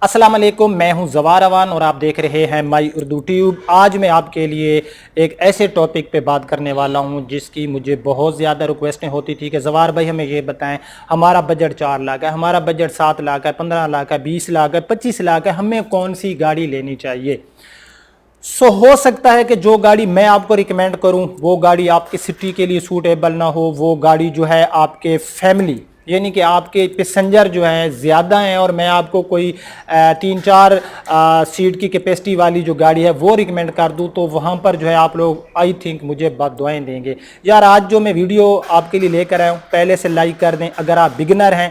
अस्सलाम वालेकुम, मैं हूं ज़वार अवान और आप देख रहे हैं माई उर्दू ट्यूब। आज मैं आपके लिए एक ऐसे टॉपिक पे बात करने वाला हूं जिसकी मुझे बहुत ज़्यादा रिक्वेस्टें होती थी कि ज़वार भाई हमें ये बताएं, हमारा बजट 4 लाख है, हमारा बजट 7 लाख है, 15 लाख है, 20 लाख है, 25 लाख है, हमें कौन सी गाड़ी लेनी चाहिए। हो सकता है कि जो गाड़ी मैं आपको रिकमेंड करूं वो गाड़ी आपकी सिटी के लिए सूटेबल ना हो, वो गाड़ी जो है आपके फैमिली यानी कि आपके पैसेंजर जो हैं ज़्यादा हैं और मैं आपको कोई 3-4 सीट की कैपेसिटी वाली जो गाड़ी है वो रिकमेंड कर दूं तो वहाँ पर जो है आप लोग आई थिंक मुझे बद्दुआएं देंगे। यार आज जो मैं वीडियो आपके लिए लेकर आया हूँ पहले से लाइक कर दें। अगर आप बिगिनर हैं,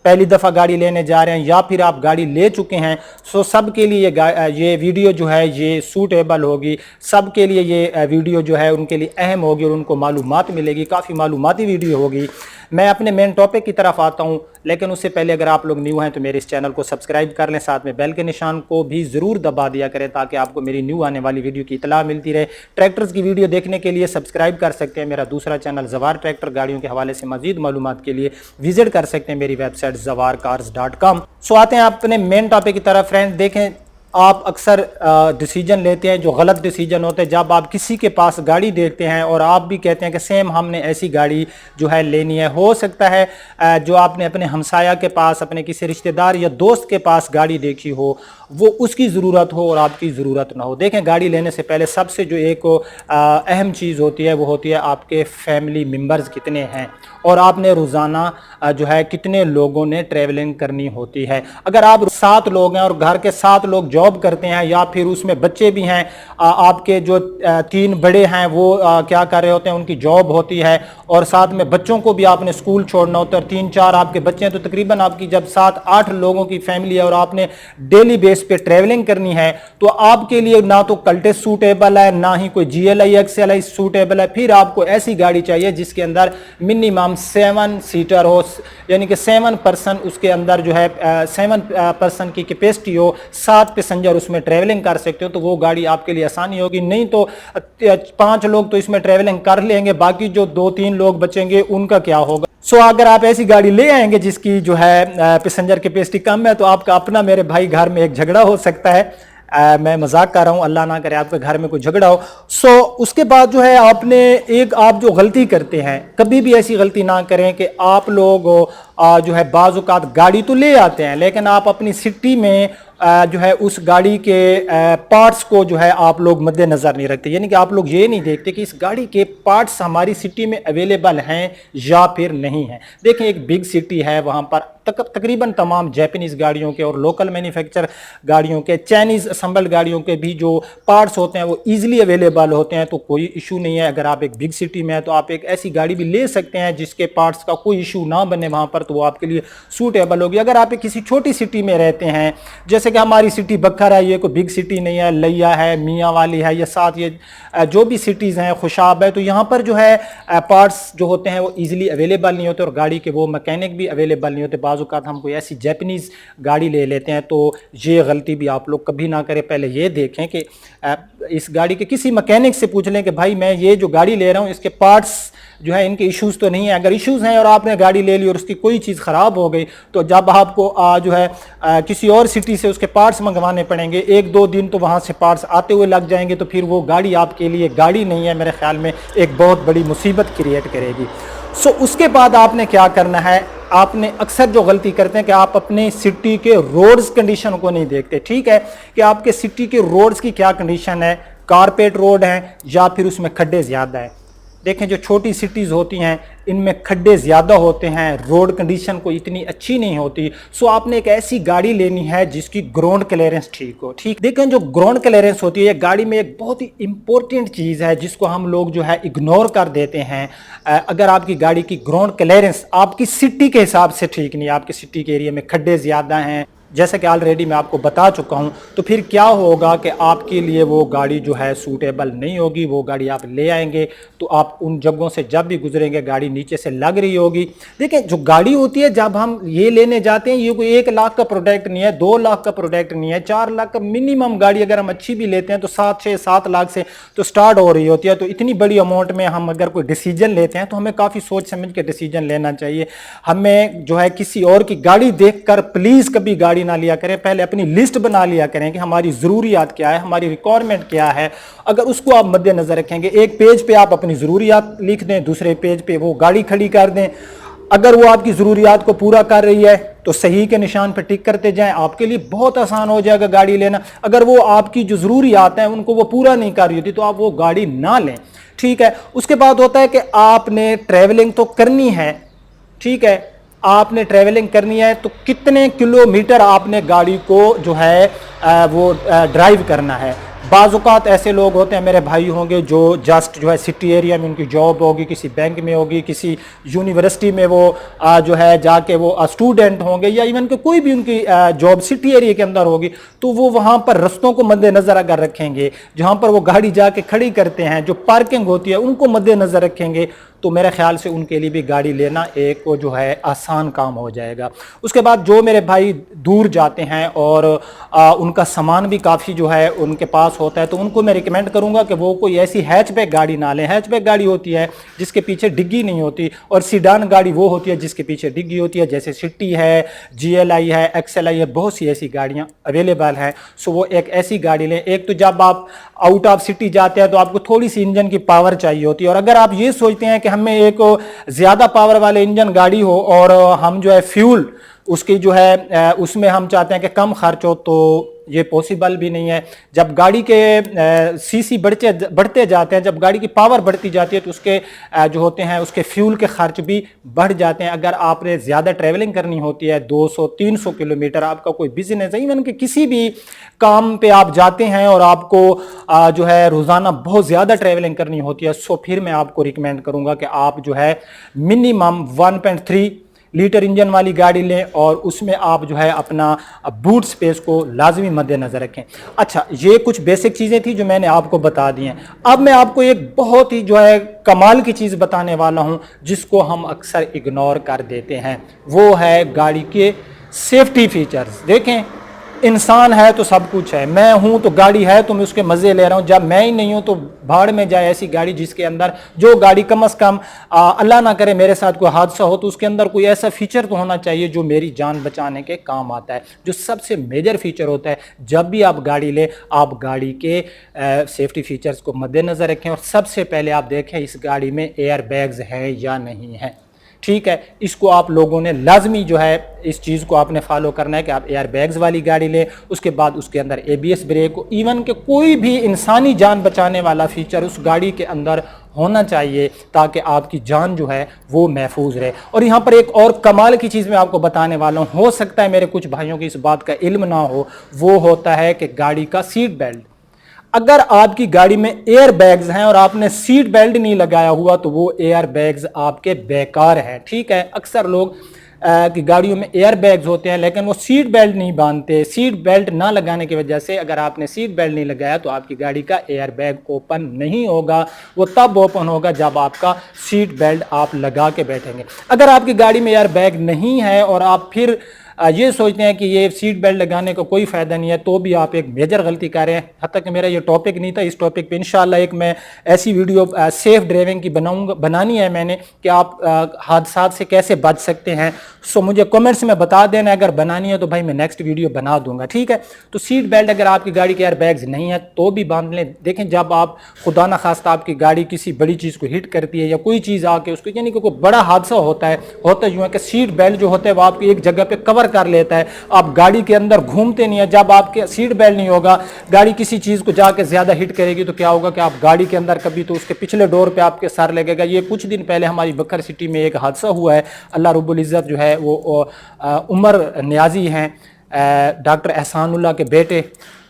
पहली दफ़ा गाड़ी लेने जा रहे हैं या फिर आप गाड़ी ले चुके हैं, सो सब के लिए ये वीडियो जो है ये सूटेबल होगी। सब के लिए ये वीडियो जो है उनके लिए अहम होगी और उनको मालूमात मिलेगी, काफ़ी मालूमाती वीडियो होगी। मैं अपने मेन टॉपिक की तरफ आता हूं, लेकिन उससे पहले अगर आप लोग न्यू हैं तो मेरे इस चैनल को सब्सक्राइब कर लें, साथ में बेल के निशान को भी ज़रूर दबा दिया करें ताकि आपको मेरी न्यू आने वाली वीडियो की इतला मिलती रहे। ट्रैक्टर्स की वीडियो देखने के लिए सब्सक्राइब कर सकते हैं मेरा दूसरा चैनल ज़वार ट्रैक्टर, गाड़ियों के हवाले से मजीद मालूमात के लिए विजिट कर सकते हैं मेरी वेबसाइट zawarcars.com। सो आते हैं अपने मेन टॉपिक की तरफ। फ्रेंड देखें, आप अक्सर डिसीजन लेते हैं जो गलत डिसीजन होते हैं जब आप किसी के पास गाड़ी देखते हैं और आप भी कहते हैं कि सेम हमने ऐसी गाड़ी जो है लेनी है। हो सकता है जो आपने अपने हमसाया के पास, अपने किसी रिश्तेदार या दोस्त के पास गाड़ी देखी हो वो उसकी ज़रूरत हो और आपकी ज़रूरत ना हो। देखें, गाड़ी लेने से पहले सबसे जो एक अहम चीज़ होती है वो होती है आपके फैमिली मेम्बर्स कितने हैं और आपने रोज़ाना जो है कितने लोगों ने ट्रैवलिंग करनी होती है। अगर आप 7 लोग हैं और घर के 7 लोग जॉब करते हैं या फिर उसमें बच्चे भी हैं, आपके जो 3 बड़े हैं वो क्या कर रहे होते हैं, उनकी जॉब होती है और साथ में बच्चों को भी आपने स्कूल छोड़ना होता है, 3-4 आपके बच्चे हैं, तो तकरीबन आपकी जब 7-8 लोगों की फैमिली है और आपने डेली बेस पे ट्रैवलिंग करनी है तो आपके लिए ना तो कल्टेस सूटेबल है, ना ही कोई GLI XLI सूटेबल है। फिर आपको ऐसी गाड़ी चाहिए जिसके अंदर मिनिमम 7 सीटर हो, यानी कि 7 पर्सन उसके अंदर जो है 7 पर्सन की कैपेसिटी हो, 7 पैसेंजर उसमें ट्रैवलिंग कर सकते हो, तो वो गाड़ी आपके लिए आसानी होगी। नहीं तो 5 लोग तो इसमें ट्रैवलिंग कर लेंगे, बाकी जो 2-3 लोग बचेंगे उनका क्या होगा। सो अगर आप ऐसी गाड़ी ले आएंगे जिसकी जो है पैसेंजर कैपेसिटी कम है तो आपका अपना मेरे भाई घर में एक झगड़ा हो सकता है। मैं मजाक कर रहा हूँ, अल्लाह ना करे आपके घर में कोई झगड़ा हो। सो उसके बाद जो है आपने आप जो गलती करते हैं कभी भी ऐसी गलती ना करें कि आप लोग जो है बाज़ औक़ात गाड़ी तो ले आते हैं लेकिन आप अपनी सिटी में जो है उस गाड़ी के पार्ट्स को जो है आप लोग मद्देनज़र नहीं रखते, यानी कि आप लोग ये नहीं देखते कि इस गाड़ी के पार्ट्स हमारी सिटी में अवेलेबल हैं या फिर नहीं हैं। देखें, एक बिग सिटी है, वहाँ पर तकरीबन तमाम जापानीज़ गाड़ियों के और लोकल मैन्युफैक्चर गाड़ियों के, चाइनीज़ असम्बल्ड गाड़ियों के भी जो पार्ट्स होते हैं वो ईजिली अवेलेबल होते हैं, तो कोई इशू नहीं है। अगर आप एक बिग सिटी में है तो आप एक ऐसी गाड़ी भी ले सकते हैं जिसके पार्ट्स का कोई इशू ना बने वहाँ पर, तो वो आपके लिए सूटेबल होगी। अगर आप किसी छोटी सिटी में रहते हैं, जैसे कि हमारी सिटी बखर है, ये कोई बिग सिटी नहीं है, लिया है, मियाँ वाली है, या साथ ये जो भी सिटीज़ हैं, खुशाब है, तो यहाँ पर जो है पार्ट्स जो होते हैं वो ईजिली अवेलेबल नहीं होते और गाड़ी के वो मैकेनिक भी अवेलेबल नहीं होते। बाज़ औक़ात हम कोई ऐसी जापानीज़ गाड़ी ले लेते हैं, तो ये गलती भी आप लोग कभी ना करें। पहले ये देखें कि इस गाड़ी के किसी मैकेनिक से पूछ लें कि भाई मैं ये जो गाड़ी ले रहा हूँ इसके पार्ट्स जो है इनके इश्यूज़ तो नहीं है। अगर इश्यूज़ हैं और आपने गाड़ी ले ली और उसकी कोई चीज़ ख़राब हो गई तो जब आपको जो है किसी और सिटी से उसके पार्ट्स मंगवाने पड़ेंगे, 1-2 दिन तो वहाँ से पार्ट्स आते हुए लग जाएंगे, तो फिर वो गाड़ी आपके लिए गाड़ी नहीं है, मेरे ख्याल में एक बहुत बड़ी मुसीबत क्रिएट करेगी। सो उसके बाद आपने क्या करना है, आपने अक्सर जो गलती करते हैं कि आप अपने सिटी के रोड्स कंडीशन को नहीं देखते। ठीक है कि आपके सिटी के रोड्स की क्या कंडीशन है, कारपेट रोड है या फिर उसमें खड्डे ज़्यादा हैं। देखें, जो छोटी सिटीज़ होती हैं इनमें खड्डे ज़्यादा होते हैं, रोड कंडीशन को इतनी अच्छी नहीं होती। सो आपने एक ऐसी गाड़ी लेनी है जिसकी ग्राउंड क्लियरेंस ठीक हो। ठीक, देखें, जो ग्राउंड क्लियरेंस होती है गाड़ी में एक बहुत ही इंपॉर्टेंट चीज़ है जिसको हम लोग जो है इग्नोर कर देते हैं। अगर आपकी गाड़ी की ग्राउंड क्लियरेंस आपकी सिटी के हिसाब से ठीक नहीं है, आपकी सिटी के एरिया में खड्डे ज़्यादा हैं, जैसे कि ऑलरेडी मैं आपको बता चुका हूं, तो फिर क्या होगा कि आपके लिए वो गाड़ी जो है सूटेबल नहीं होगी। वो गाड़ी आप ले आएंगे तो आप उन जगहों से जब भी गुजरेंगे गाड़ी नीचे से लग रही होगी। देखिए, जो गाड़ी होती है जब हम ये लेने जाते हैं ये कोई 1 लाख का प्रोडक्ट नहीं है, 2 लाख का प्रोडक्ट नहीं है, 4 लाख का मिनिमम गाड़ी अगर हम अच्छी भी लेते हैं तो 7-6-7 लाख से तो स्टार्ट हो रही होती है। तो इतनी बड़ी अमाउंट में हम अगर कोई डिसीजन लेते हैं तो हमें काफ़ी सोच समझ के डिसीजन लेना चाहिए। हमें जो है किसी और की गाड़ी देख कर प्लीज़ कभी गाड़ी گاڑی نہ لیا کریں, پہلے اپنی لسٹ بنا لیا کریں کہ ہماری ضروریات کیا ہے, ہماری ریکوائرمنٹ کیا ہے. اگر اس کو آپ مد نظر رکھیں گے, ایک پیج پہ آپ اپنی ضروریات لکھ دیں, دوسرے پیج پہ وہ گاڑی کھڑی کر دیں, اگر وہ آپ کی ضروریات کو پورا کر رہی ہے تو صحیح کے نشان پہ ٹک کرتے جائیں, آپ کے لیے بہت آسان ہو جائے گا گاڑی لینا. اگر وہ آپ کی جو ضروریات ہیں ان کو وہ پورا نہیں کر رہی ہوتی تو آپ وہ گاڑی نہ لیں. ٹھیک ہے, اس کے بعد ہوتا ہے کہ آپ نے ٹریولنگ تو کرنی ہے. ٹھیک ہے, آپ نے ٹریولنگ کرنی ہے تو کتنے کلومیٹر آپ نے گاڑی کو جو ہے وہ ڈرائیو کرنا ہے. بعض اوقات ایسے لوگ ہوتے ہیں, میرے بھائی ہوں گے, جو جسٹ جو ہے سٹی ایریا میں ان کی جاب ہوگی, کسی بینک میں ہوگی, کسی یونیورسٹی میں وہ جو ہے جا کے وہ اسٹوڈنٹ ہوں گے, یا ایون کہ کوئی بھی ان کی جاب سٹی ایریا کے اندر ہوگی, تو وہ وہاں پر رستوں کو مد نظر اگر رکھیں گے, جہاں پر وہ گاڑی جا کے کھڑی کرتے ہیں, جو پارکنگ ہوتی ہے ان کو مد نظر رکھیں گے, تو میرے خیال سے ان کے لیے بھی گاڑی لینا ایک جو ہے آسان کام ہو جائے گا. اس کے بعد جو میرے بھائی دور جاتے ہیں اور ان کا سامان بھی کافی جو ہے ان کے پاس ہوتا ہے, تو ان کو میں ریکمینڈ کروں گا کہ وہ کوئی ایسی ہیچ بیک گاڑی نہ لیں. ہیچ بیک گاڑی ہوتی ہے جس کے پیچھے ڈگی نہیں ہوتی, اور سیڈان گاڑی وہ ہوتی ہے جس کے پیچھے ڈگی ہوتی ہے, جیسے سٹی ہے, جی ایل آئی ہے, ایکس ایل آئی ہے, بہت سی ایسی گاڑیاں اویلیبل ہیں. سو وہ ایک ایسی گاڑی لیں. ایک تو جب آپ آؤٹ آف سٹی جاتے ہیں تو آپ کو تھوڑی سی انجن کی پاور چاہیے ہوتی ہے, اور اگر آپ یہ سوچتے ہیں کہ ہمیں ایک زیادہ پاور والے انجن گاڑی ہو اور ہم جو ہے فیول اس کی جو ہے اس میں ہم چاہتے ہیں کہ کم خرچ ہو, تو یہ پوسیبل بھی نہیں ہے. جب گاڑی کے سی سی بڑھتے جاتے ہیں, جب گاڑی کی پاور بڑھتی جاتی ہے, تو اس کے جو ہوتے ہیں اس کے فیول کے خرچ بھی بڑھ جاتے ہیں. اگر آپ نے زیادہ ٹریولنگ کرنی ہوتی ہے, 200-300 کلومیٹر, آپ کا کوئی بزنس ہے, ایون کہ کسی بھی کام پہ آپ جاتے ہیں اور آپ کو جو ہے روزانہ بہت زیادہ ٹریولنگ کرنی ہوتی ہے, سو پھر میں آپ کو ریکمینڈ کروں گا کہ آپ جو ہے منیمم 1.3 لیٹر انجن والی گاڑی لیں, اور اس میں آپ جو ہے اپنا بوٹ سپیس کو لازمی مد نظر رکھیں. اچھا, یہ کچھ بیسک چیزیں تھیں جو میں نے آپ کو بتا دی ہیں. اب میں آپ کو ایک بہت ہی جو ہے کمال کی چیز بتانے والا ہوں جس کو ہم اکثر اگنور کر دیتے ہیں, وہ ہے گاڑی کے سیفٹی فیچرز. دیکھیں, انسان ہے تو سب کچھ ہے, میں ہوں تو گاڑی ہے تو میں اس کے مزے لے رہا ہوں. جب میں ہی نہیں ہوں تو بھاڑ میں جائے ایسی گاڑی جس کے اندر, جو گاڑی کم از کم اللہ نہ کرے میرے ساتھ کوئی حادثہ ہو تو اس کے اندر کوئی ایسا فیچر تو ہونا چاہیے جو میری جان بچانے کے کام آتا ہے. جو سب سے میجر فیچر ہوتا ہے, جب بھی آپ گاڑی لیں آپ گاڑی کے سیفٹی فیچرز کو مد نظر رکھیں, اور سب سے پہلے آپ دیکھیں اس گاڑی میں ایئر بیگز ہیں یا نہیں ہیں. ٹھیک ہے, اس کو آپ لوگوں نے لازمی جو ہے اس چیز کو آپ نے فالو کرنا ہے کہ آپ ایئر بیگز والی گاڑی لیں. اس کے بعد اس کے اندر اے بی ایس بریک, ایون کہ کوئی بھی انسانی جان بچانے والا فیچر اس گاڑی کے اندر ہونا چاہیے تاکہ آپ کی جان جو ہے وہ محفوظ رہے. اور یہاں پر ایک اور کمال کی چیز میں آپ کو بتانے والا ہوں, ہو سکتا ہے میرے کچھ بھائیوں کی اس بات کا علم نہ ہو, وہ ہوتا ہے کہ گاڑی کا سیٹ بیلٹ. اگر آپ کی گاڑی میں ایئر بیگز ہیں اور آپ نے سیٹ بیلٹ نہیں لگایا ہوا تو وہ ایئر بیگز آپ کے بیکار ہیں. ٹھیک ہے, اکثر لوگ کی گاڑیوں میں ایئر بیگز ہوتے ہیں لیکن وہ سیٹ بیلٹ نہیں باندھتے. سیٹ بیلٹ نہ لگانے کی وجہ سے اگر آپ نے سیٹ بیلٹ نہیں لگایا تو آپ کی گاڑی کا ایئر بیگ اوپن نہیں ہوگا. وہ تب اوپن ہوگا جب آپ کا سیٹ بیلٹ آپ لگا کے بیٹھیں گے. اگر آپ کی گاڑی میں ایئر بیگ نہیں ہے اور آپ پھر یہ سوچتے ہیں کہ یہ سیٹ بیلٹ لگانے کا کوئی فائدہ نہیں ہے, تو بھی آپ ایک میجر غلطی کر رہے ہیں. حتیٰ کہ میرا یہ ٹاپک نہیں تھا, اس ٹاپک پہ انشاءاللہ ایک میں ایسی ویڈیو سیف ڈرائیونگ کی بنانی ہے میں نے, کہ آپ حادثات سے کیسے بچ سکتے ہیں. سو مجھے کمنٹس میں بتا دینا, اگر بنانی ہے تو بھائی میں نیکسٹ ویڈیو بنا دوں گا. ٹھیک ہے, تو سیٹ بیلٹ اگر آپ کی گاڑی کے ایئر بیگز نہیں ہے تو بھی باندھ لیں. دیکھیں, جب آپ خدا نہ خواستہ آپ کی گاڑی کسی بڑی چیز کو ہٹ کرتی ہے یا کوئی چیز آ کے اس کو, یعنی کہ کوئی بڑا حادثہ ہوتا یوں ہے کہ سیٹ بیلٹ جو ہوتا ہے وہ آپ کی ایک جگہ پہ کور کر لیتا ہے, آپ گاڑی کے اندر گھومتے نہیں ہیں. جب آپ کے سیٹ بیلٹ نہیں ہوگا, گاڑی کسی چیز کو جا کے زیادہ ہٹ کرے گی تو کیا ہوگا کہ آپ گاڑی کے اندر کبھی تو اس کے پچھلے ڈور پہ آپ کے سر لگے گا. یہ کچھ دن پہلے ہماری بکر سٹی میں ایک حادثہ ہوا ہے. اللہ رب العزت جو ہے وہ عمر نیازی ہیں, ڈاکٹر احسان اللہ کے بیٹے,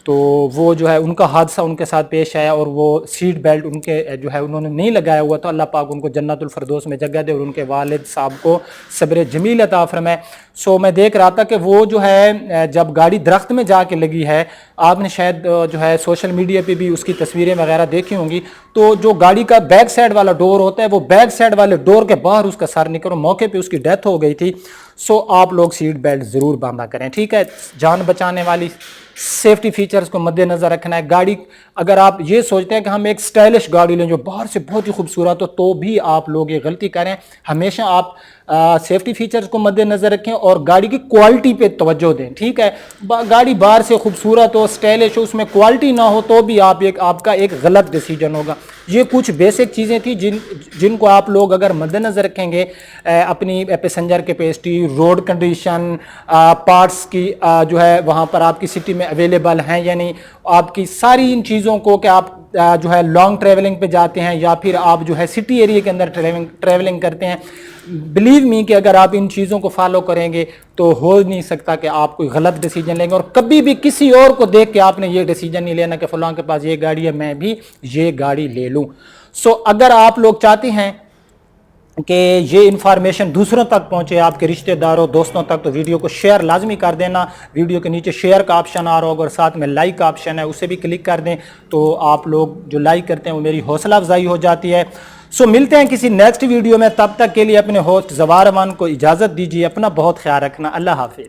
تو وہ جو ہے ان کا حادثہ ان کے ساتھ پیش آیا اور وہ سیٹ بیلٹ ان کے جو ہے انہوں نے نہیں لگایا ہوا. تو اللہ پاک ان کو جنت الفردوس میں جگہ دے اور ان کے والد صاحب کو صبر جمیل عطا فرمائے. سو میں دیکھ رہا تھا کہ وہ جو ہے جب گاڑی درخت میں جا کے لگی ہے, آپ نے شاید جو ہے سوشل میڈیا پہ بھی اس کی تصویریں وغیرہ دیکھی ہوں گی, تو جو گاڑی کا بیک سائڈ والا ڈور ہوتا ہے وہ بیک سائڈ والے ڈور کے باہر اس کا سر نکل, موقع پہ اس کی ڈیتھ ہو گئی تھی. سو آپ لوگ سیٹ بیلٹ ضرور باندھا کریں. ٹھیک ہے, جان بچانے والی سیفٹی فیچرز کو مد نظر رکھنا ہے. گاڑی اگر آپ یہ سوچتے ہیں کہ ہم ایک سٹائلش گاڑی لیں جو باہر سے بہت ہی خوبصورت ہو, تو بھی آپ لوگ یہ غلطی کریں. ہمیشہ آپ सेफ्टी फीचर्स को मद्देनजर रखें और गाड़ी की क्वालिटी पे तवज्जो दें। ठीक है, गाड़ी बाहर से खूबसूरत हो, स्टाइलिश हो, उसमें क्वालिटी ना हो तो भी आपका एक गलत डिसीजन होगा। ये कुछ बेसिक चीज़ें थी जिनको आप लोग अगर मद्देनजर रखेंगे, अपनी passenger capacity, road condition, parts की जो है वहाँ पर आपकी सिटी में अवेलेबल हैं या नहीं, आपकी सारी इन चीज़ों को कि आप जो है लॉन्ग ट्रैवलिंग पे जाते हैं या फिर आप जो है सिटी एरिया के अंदर ट्रैवलिंग करते हैं, बिलीव मी कि अगर आप इन चीज़ों को फॉलो करेंगे तो हो नहीं सकता कि आप कोई गलत डिसीजन लेंगे। और कभी भी किसी और को देख के आपने ये डिसीजन नहीं लेना कि फलां के पास ये गाड़ी है मैं भी ये गाड़ी ले लूँ। सो अगर आप लोग चाहते हैं कि ये इन्फॉर्मेशन दूसरों तक पहुंचे, आपके रिश्तेदारों दोस्तों तक, तो वीडियो को शेयर लाजमी कर देना। वीडियो के नीचे शेयर का ऑप्शन आ रहा होगा और साथ में लाइक का ऑप्शन है, उसे भी क्लिक कर दें तो आप लोग जो लाइक करते हैं वो मेरी हौसला अफजाई हो जाती है। सो मिलते हैं किसी नेक्स्ट वीडियो में, तब तक के लिए अपने होस्ट ज़वार अमान को इजाज़त दीजिए। अपना बहुत ख्याल रखना। अल्लाह हाफिज़।